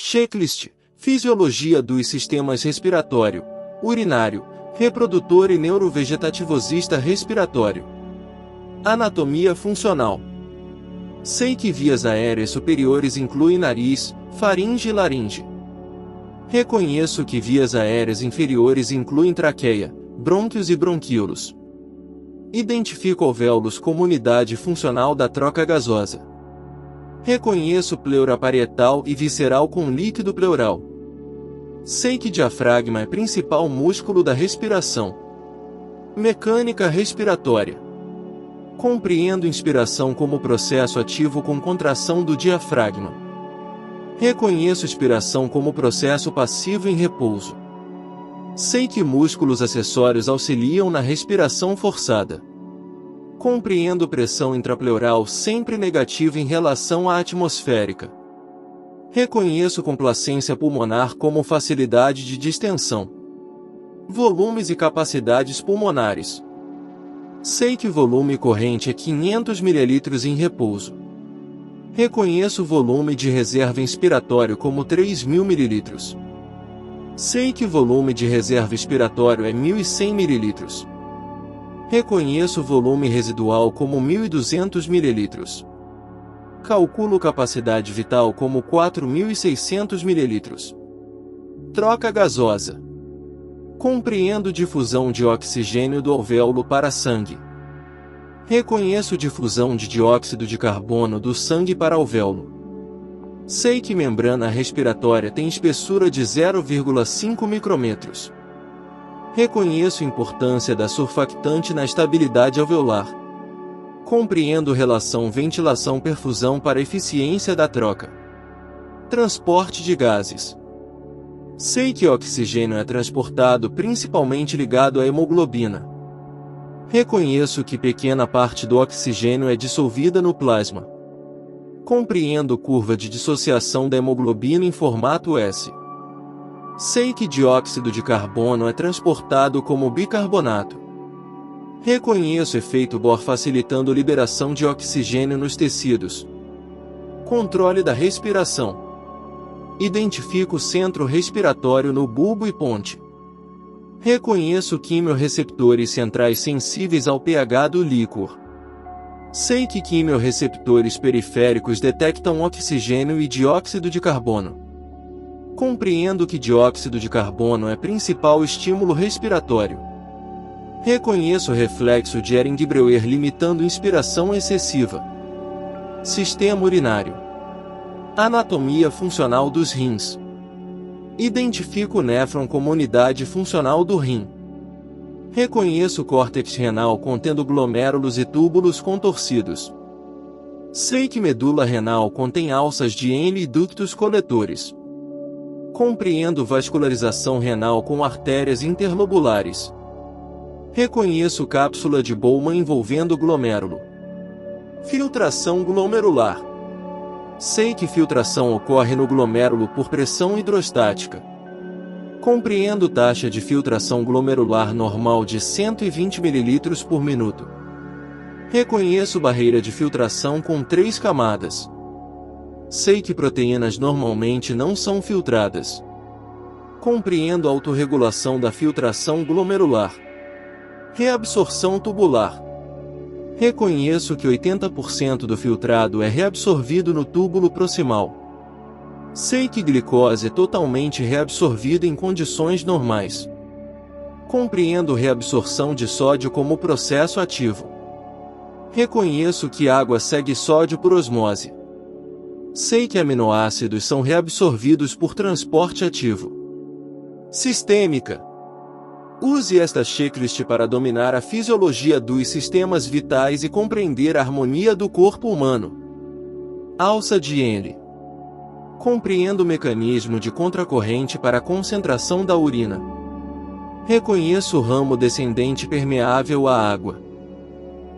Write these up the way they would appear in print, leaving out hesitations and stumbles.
Checklist: Fisiologia dos sistemas respiratório, urinário, reprodutor e neurovegetativosista respiratório. Anatomia funcional. Sei que vias aéreas superiores incluem nariz, faringe e laringe. Reconheço que vias aéreas inferiores incluem traqueia, brônquios e bronquíolos. Identifico alvéolos como unidade funcional da troca gasosa. Reconheço pleura parietal e visceral com líquido pleural. Sei que diafragma é principal músculo da respiração. Mecânica respiratória. Compreendo inspiração como processo ativo com contração do diafragma. Reconheço expiração como processo passivo em repouso. Sei que músculos acessórios auxiliam na respiração forçada. Compreendo pressão intrapleural sempre negativa em relação à atmosférica. Reconheço complacência pulmonar como facilidade de distensão. Volumes e capacidades pulmonares. Sei que volume corrente é 500 ml em repouso. Reconheço volume de reserva inspiratório como 3.000 ml. Sei que volume de reserva expiratório é 1.100 ml. Reconheço volume residual como 1.200 ml. Calculo capacidade vital como 4.600 ml. Troca gasosa. Compreendo difusão de oxigênio do alvéolo para sangue. Reconheço difusão de dióxido de carbono do sangue para alvéolo. Sei que membrana respiratória tem espessura de 0,5 micrômetros. Reconheço importância da surfactante na estabilidade alveolar. Compreendo relação ventilação-perfusão para eficiência da troca. Transporte de gases. Sei que oxigênio é transportado principalmente ligado à hemoglobina. Reconheço que pequena parte do oxigênio é dissolvida no plasma. Compreendo curva de dissociação da hemoglobina em formato S. Sei que dióxido de carbono é transportado como bicarbonato. Reconheço efeito Bohr facilitando liberação de oxigênio nos tecidos. Controle da respiração. Identifico o centro respiratório no bulbo e ponte. Reconheço quimiorreceptores centrais sensíveis ao pH do líquor. Sei que quimiorreceptores periféricos detectam oxigênio e dióxido de carbono. Compreendo que dióxido de carbono é principal estímulo respiratório. Reconheço o reflexo de Ehrenberg limitando inspiração excessiva. Sistema urinário. Anatomia funcional dos rins. Identifico o néfron como unidade funcional do rim. Reconheço o córtex renal contendo glomérulos e túbulos contorcidos. Sei que medula renal contém alças de Henle e ductos coletores. Compreendo vascularização renal com artérias interlobulares. Reconheço cápsula de Bowman envolvendo glomérulo. Filtração glomerular. Sei que filtração ocorre no glomérulo por pressão hidrostática. Compreendo taxa de filtração glomerular normal de 120 ml por minuto. Reconheço barreira de filtração com 3 camadas. Sei que proteínas normalmente não são filtradas. Compreendo a autorregulação da filtração glomerular. Reabsorção tubular. Reconheço que 80% do filtrado é reabsorvido no túbulo proximal. Sei que glicose é totalmente reabsorvida em condições normais. Compreendo reabsorção de sódio como processo ativo. Reconheço que água segue sódio por osmose. Sei que aminoácidos são reabsorvidos por transporte ativo. Sistêmica. Use esta checklist para dominar a fisiologia dos sistemas vitais e compreender a harmonia do corpo humano. Alça de Henle. Compreendo o mecanismo de contracorrente para a concentração da urina. Reconheço o ramo descendente permeável à água.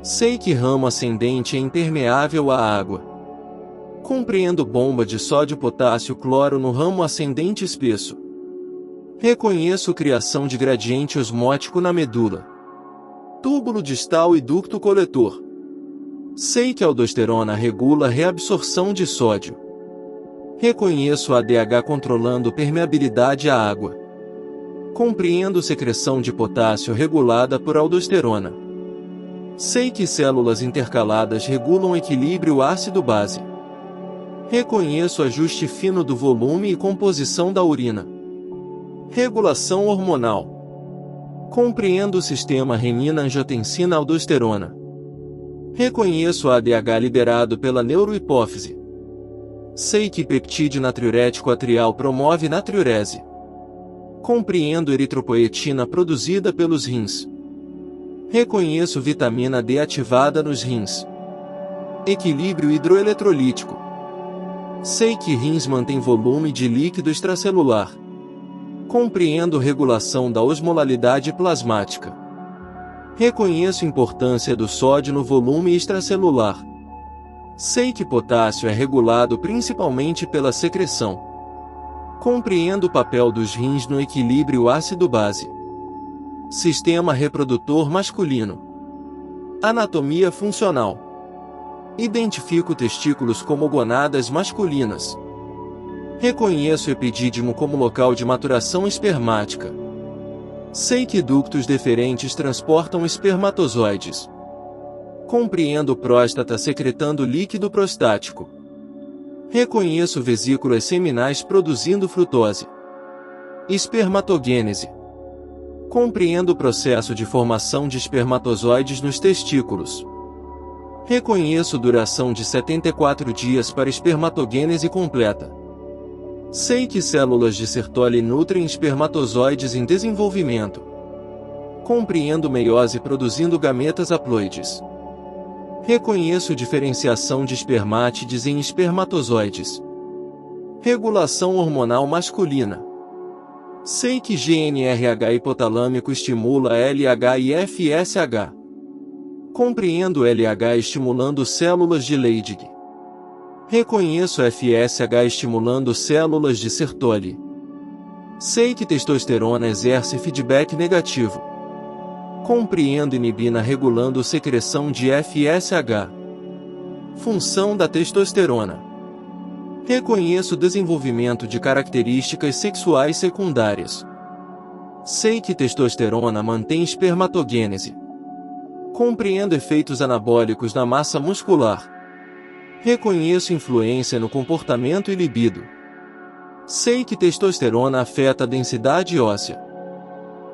Sei que ramo ascendente é impermeável à água. Compreendo bomba de sódio-potássio-cloro no ramo ascendente espesso. Reconheço criação de gradiente osmótico na medula. Túbulo distal e ducto coletor. Sei que a aldosterona regula a reabsorção de sódio. Reconheço a ADH controlando permeabilidade à água. Compreendo secreção de potássio regulada por aldosterona. Sei que células intercaladas regulam equilíbrio ácido-base. Reconheço ajuste fino do volume e composição da urina. Regulação hormonal. Compreendo o sistema renina-angiotensina-aldosterona. Reconheço a ADH liberado pela neurohipófise. Sei que peptídeo natriurético atrial promove natriurese. Compreendo eritropoetina produzida pelos rins. Reconheço vitamina D ativada nos rins. Equilíbrio hidroeletrolítico. Sei que rins mantém volume de líquido extracelular. Compreendo regulação da osmolalidade plasmática. Reconheço importância do sódio no volume extracelular. Sei que potássio é regulado principalmente pela secreção. Compreendo o papel dos rins no equilíbrio ácido-base. Sistema reprodutor masculino. Anatomia funcional. Identifico testículos como gonadas masculinas. Reconheço o epidídimo como local de maturação espermática. Sei que ductos deferentes transportam espermatozoides. Compreendo próstata secretando líquido prostático. Reconheço vesículas seminais produzindo frutose. Espermatogênese. Compreendo o processo de formação de espermatozoides nos testículos. Reconheço duração de 74 dias para espermatogênese completa. Sei que células de Sertoli nutrem espermatozoides em desenvolvimento. Compreendo meiose produzindo gametas haploides. Reconheço diferenciação de espermátides em espermatozoides. Regulação hormonal masculina. Sei que GnRH hipotalâmico estimula LH e FSH. Compreendo LH estimulando células de Leydig. Reconheço FSH estimulando células de Sertoli. Sei que testosterona exerce feedback negativo. Compreendo inibina regulando secreção de FSH. Função da testosterona. Reconheço desenvolvimento de características sexuais secundárias. Sei que testosterona mantém espermatogênese. Compreendo efeitos anabólicos na massa muscular. Reconheço influência no comportamento e libido. Sei que testosterona afeta a densidade óssea.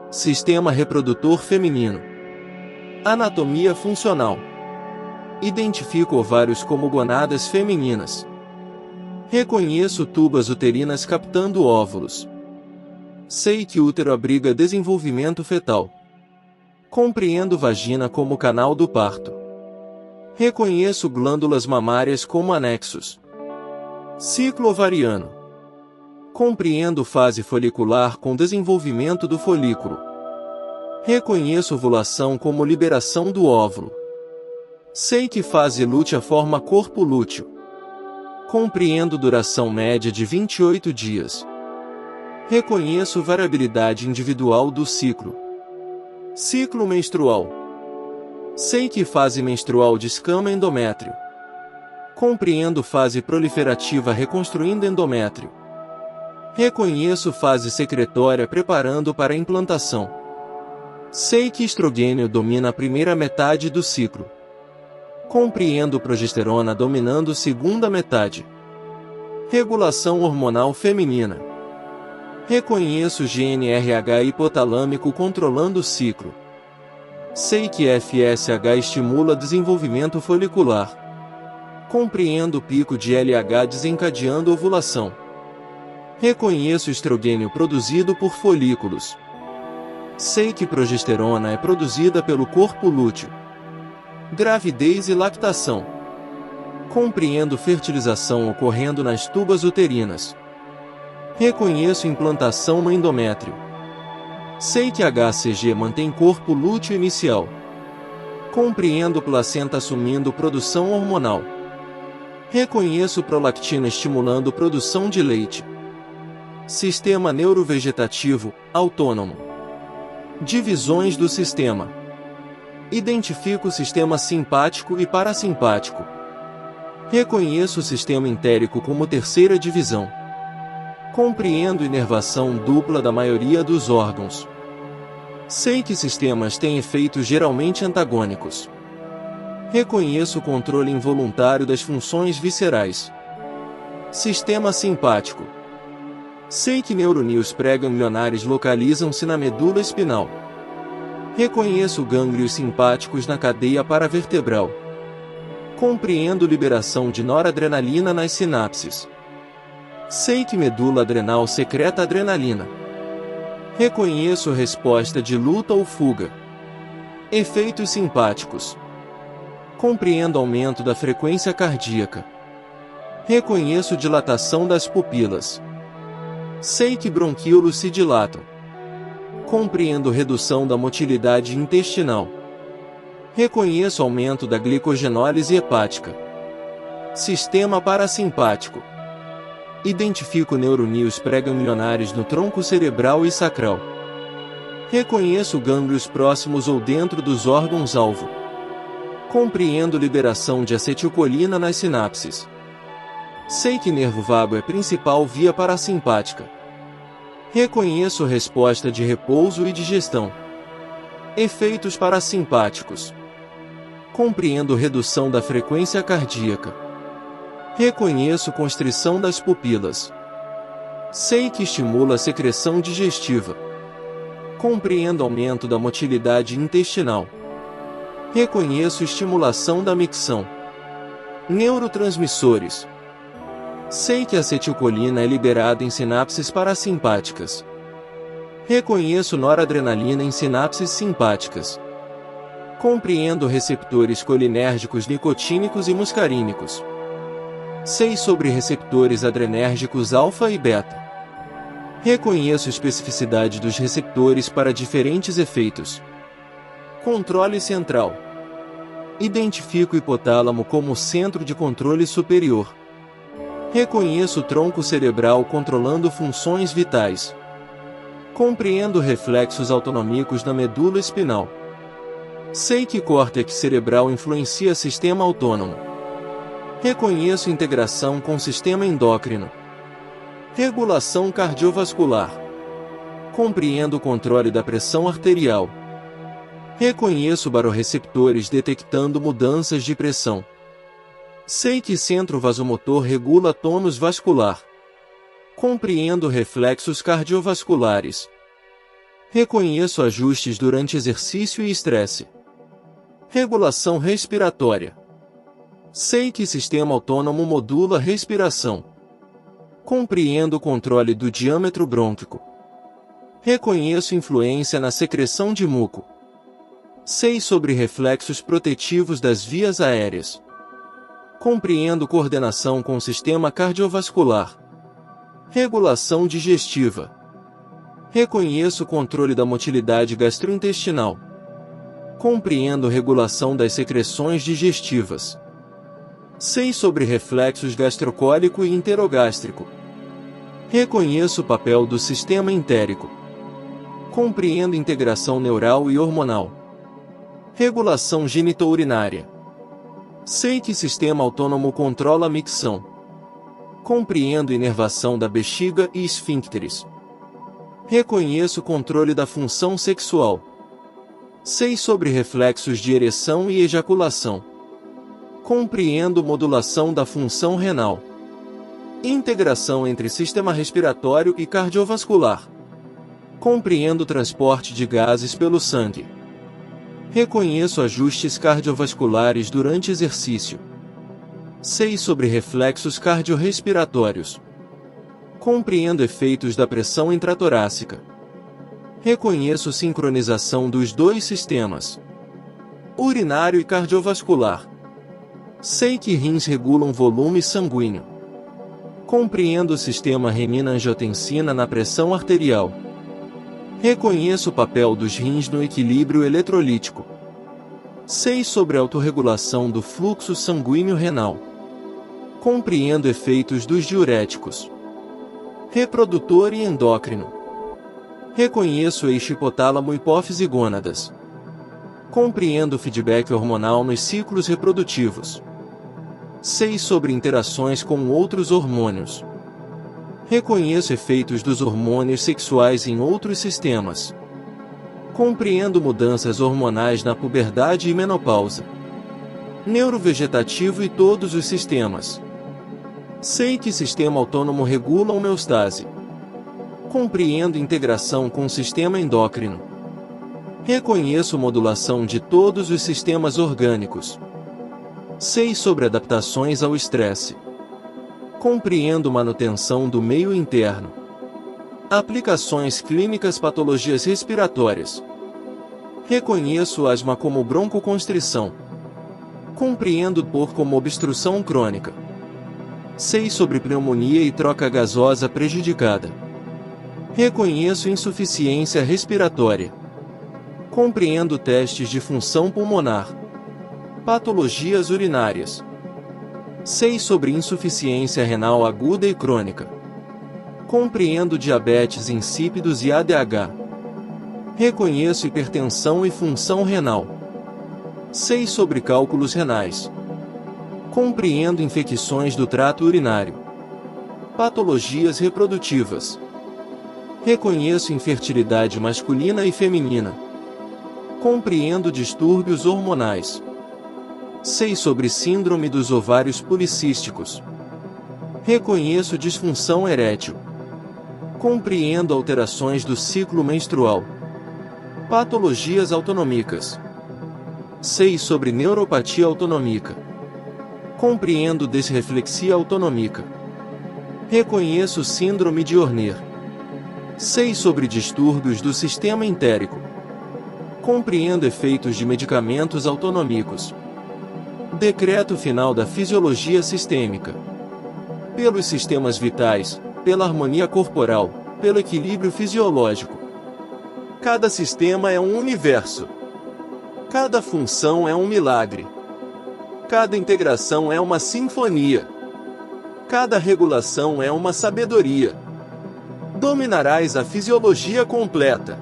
Sistema reprodutor feminino. Anatomia funcional. Identifico ovários como gonadas femininas. Reconheço tubas uterinas captando óvulos. Sei que útero abriga desenvolvimento fetal. Compreendo vagina como canal do parto. Reconheço glândulas mamárias como anexos. Ciclo ovariano. Compreendo fase folicular com desenvolvimento do folículo. Reconheço ovulação como liberação do óvulo. Sei que fase lútea forma corpo lúteo. Compreendo duração média de 28 dias. Reconheço variabilidade individual do ciclo. Ciclo menstrual. Sei que fase menstrual descama endométrio. Compreendo fase proliferativa reconstruindo endométrio. Reconheço fase secretória preparando para a implantação. Sei que estrogênio domina a primeira metade do ciclo. Compreendo progesterona dominando segunda metade. Regulação hormonal feminina. Reconheço GnRH hipotalâmico controlando o ciclo. Sei que FSH estimula desenvolvimento folicular. Compreendo o pico de LH desencadeando ovulação. Reconheço estrogênio produzido por folículos. Sei que progesterona é produzida pelo corpo lúteo. Gravidez e lactação. Compreendo fertilização ocorrendo nas tubas uterinas. Reconheço implantação no endométrio. Sei que HCG mantém corpo lúteo inicial. Compreendo placenta assumindo produção hormonal. Reconheço prolactina estimulando produção de leite. Sistema neurovegetativo, autônomo. Divisões do sistema. Identifico o sistema simpático e parasimpático. Reconheço o sistema entérico como terceira divisão. Compreendo inervação dupla da maioria dos órgãos. Sei que sistemas têm efeitos geralmente antagônicos. Reconheço o controle involuntário das funções viscerais. Sistema simpático. Sei que neuroníos pré-ganglionares localizam-se na medula espinal. Reconheço gânglios simpáticos na cadeia paravertebral. Compreendo liberação de noradrenalina nas sinapses. Sei que medula adrenal secreta adrenalina. Reconheço resposta de luta ou fuga. Efeitos simpáticos. Compreendo aumento da frequência cardíaca. Reconheço dilatação das pupilas. Sei que bronquíolos se dilatam. Compreendo redução da motilidade intestinal. Reconheço aumento da glicogenólise hepática. Sistema parasimpático. Identifico neuroníos pré-ganglionares no tronco cerebral e sacral. Reconheço gânglios próximos ou dentro dos órgãos-alvo. Compreendo liberação de acetilcolina nas sinapses. Sei que nervo vago é principal via parasimpática. Reconheço resposta de repouso e digestão. Efeitos parasimpáticos. Compreendo redução da frequência cardíaca. Reconheço constrição das pupilas. Sei que estimula a secreção digestiva. Compreendo aumento da motilidade intestinal. Reconheço estimulação da micção. Neurotransmissores. Sei que a acetilcolina é liberada em sinapses parasimpáticas. Reconheço noradrenalina em sinapses simpáticas. Compreendo receptores colinérgicos nicotínicos e muscarínicos. Sei sobre receptores adrenérgicos alfa e beta. Reconheço especificidade dos receptores para diferentes efeitos. Controle central. Identifico o hipotálamo como centro de controle superior. Reconheço o tronco cerebral controlando funções vitais. Compreendo reflexos autonômicos na medula espinal. Sei que córtex cerebral influencia sistema autônomo. Reconheço integração com sistema endócrino. Regulação cardiovascular. Compreendo o controle da pressão arterial. Reconheço baroreceptores detectando mudanças de pressão. Sei que centro vasomotor regula tônus vascular. Compreendo reflexos cardiovasculares. Reconheço ajustes durante exercício e estresse. Regulação respiratória. Sei que sistema autônomo modula a respiração. Compreendo o controle do diâmetro brônquico. Reconheço influência na secreção de muco. Sei sobre reflexos protetivos das vias aéreas. Compreendo coordenação com o sistema cardiovascular. Regulação digestiva. Reconheço o controle da motilidade gastrointestinal. Compreendo regulação das secreções digestivas. Sei sobre reflexos gastrocólico e enterogástrico. Reconheço o papel do sistema entérico. Compreendo integração neural e hormonal. Regulação genitourinária. Sei que sistema autônomo controla a micção. Compreendo inervação da bexiga e esfíncteres. Reconheço o controle da função sexual. Sei sobre reflexos de ereção e ejaculação. Compreendo modulação da função renal. Integração entre sistema respiratório e cardiovascular. Compreendo o transporte de gases pelo sangue. Reconheço ajustes cardiovasculares durante exercício. Sei sobre reflexos cardiorrespiratórios. Compreendo efeitos da pressão intratorácica. Reconheço sincronização dos dois sistemas, urinário e cardiovascular. Sei que rins regulam volume sanguíneo. Compreendo o sistema renina-angiotensina na pressão arterial. Reconheço o papel dos rins no equilíbrio eletrolítico. Sei sobre a autorregulação do fluxo sanguíneo renal. Compreendo efeitos dos diuréticos. Reprodutor e endócrino. Reconheço eixo hipotálamo, hipófise e gônadas. Compreendo o feedback hormonal nos ciclos reprodutivos. Sei sobre interações com outros hormônios. Reconheço efeitos dos hormônios sexuais em outros sistemas. Compreendo mudanças hormonais na puberdade e menopausa. Neurovegetativo e todos os sistemas. Sei que sistema autônomo regula a homeostase. Compreendo integração com o sistema endócrino. Reconheço modulação de todos os sistemas orgânicos. Sei sobre adaptações ao estresse. Compreendo manutenção do meio interno. Aplicações clínicas, patologias respiratórias. Reconheço asma como broncoconstrição. Compreendo dor como obstrução crônica. Sei sobre pneumonia e troca gasosa prejudicada. Reconheço insuficiência respiratória. Compreendo testes de função pulmonar. Patologias urinárias. Sei sobre insuficiência renal aguda e crônica. Compreendo diabetes insípidos e ADH. Reconheço hipertensão e função renal. Sei sobre cálculos renais. Compreendo infecções do trato urinário. Patologias reprodutivas. Reconheço infertilidade masculina e feminina. Compreendo distúrbios hormonais. Sei sobre síndrome dos ovários policísticos. Reconheço disfunção erétil. Compreendo alterações do ciclo menstrual. Patologias autonômicas. Sei sobre neuropatia autonômica. Compreendo desreflexia autonômica. Reconheço síndrome de Horner. Sei sobre distúrbios do sistema entérico. Compreendo efeitos de medicamentos autonômicos. Decreto final da fisiologia sistêmica. Pelos sistemas vitais, pela harmonia corporal, pelo equilíbrio fisiológico. Cada sistema é um universo. Cada função é um milagre. Cada integração é uma sinfonia. Cada regulação é uma sabedoria. Dominarás a fisiologia completa.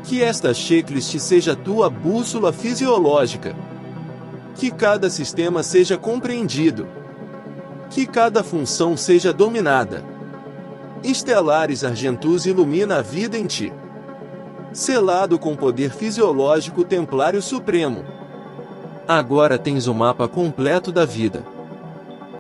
Que esta checklist seja tua bússola fisiológica. Que cada sistema seja compreendido. Que cada função seja dominada. Estelares Argentus ilumina a vida em ti. Selado com poder fisiológico templário supremo. Agora tens o mapa completo da vida.